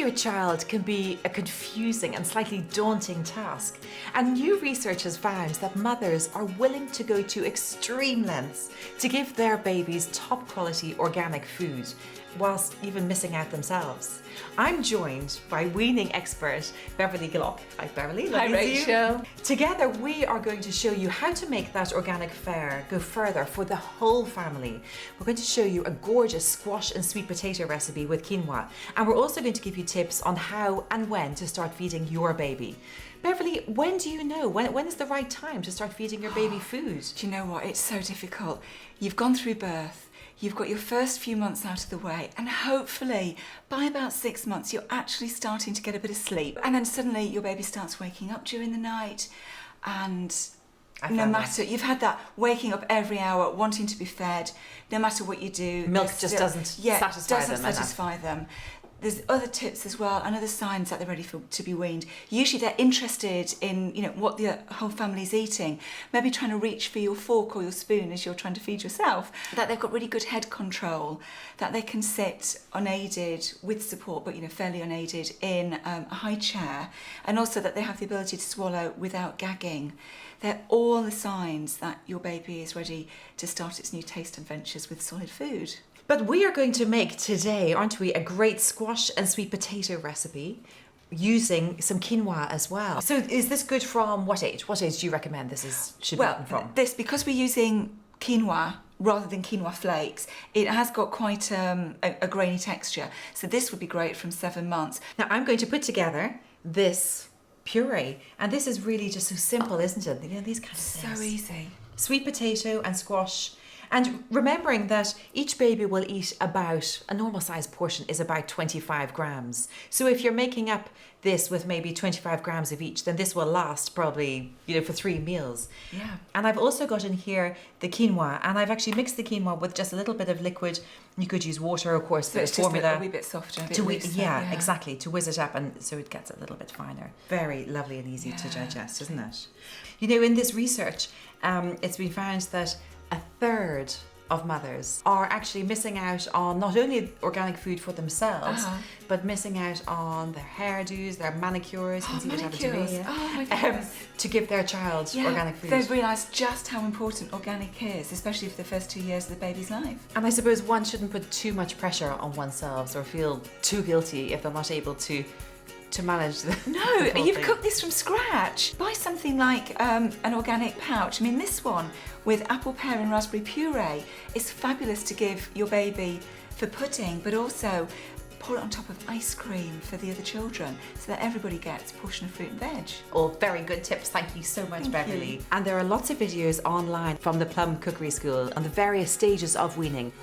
your child can be a confusing and slightly daunting task, and new research has found that mothers are willing to go to extreme lengths to give their babies top quality organic food, whilst even missing out themselves. I'm joined by weaning expert Beverly Glock. Hi Beverly. Hi Rachel. Together we are going to show you how to make that organic fare go further for the whole family. We're going to show you a gorgeous squash and sweet potato recipe with quinoa, and we're also going to give you tips on how and when to start feeding your baby. Beverly, when do you know? When is the right time to start feeding your baby food? Do you know what? It's so difficult. You've gone through birth, you've got your first few months out of the way, and hopefully by about 6 months you're actually starting to get a bit of sleep, and then suddenly your baby starts waking up during the night, and no matter, you've had that waking up every hour wanting to be fed, no matter what you do. Milk just doesn't satisfy them. There's other tips as well, and other signs that they're ready to be weaned. Usually they're interested in, what the whole family's eating. Maybe trying to reach for your fork or your spoon as you're trying to feed yourself. That they've got really good head control. That they can sit unaided with support, but fairly unaided in a high chair. And also that they have the ability to swallow without gagging. They're all the signs that your baby is ready to start its new taste adventures with solid food. But we are going to make today, aren't we, a great squash and sweet potato recipe using some quinoa as well. So is this good from what age? What age do you recommend this should be eaten from? Because we're using quinoa rather than quinoa flakes, it has got quite a grainy texture. So this would be great from 7 months. Now I'm going to put together this puree, and this is really just so simple, isn't it? These kind of things. So easy. Sweet potato and squash. And remembering that each baby will eat about, a normal size portion is about 25 grams. So if you're making up this with maybe 25 grams of each, then this will last probably, for 3 meals. Yeah. And I've also got in here the quinoa, and I've actually mixed the quinoa with just a little bit of liquid. You could use water, of course, so it's formula. Just a wee bit softer, a bit looser, yeah, exactly, to whiz it up, and so it gets a little bit finer. Very lovely and easy to digest, isn't it? In this research, it's been found that 1/3 of mothers are actually missing out on not only organic food for themselves, but missing out on their hairdos, their manicures. Oh my goodness. To give their child organic food. They've realised just how important organic is, especially for the first 2 years of the baby's life. And I suppose one shouldn't put too much pressure on oneself or feel too guilty if they're not able to manage the you've cooked this from scratch. Buy something like an organic pouch. This one with apple, pear and raspberry puree is fabulous to give your baby for pudding, but also pour it on top of ice cream for the other children so that everybody gets a portion of fruit and veg. All very good tips. Thank you so much, Beverly. And there are lots of videos online from the Plum Cookery School on the various stages of weaning.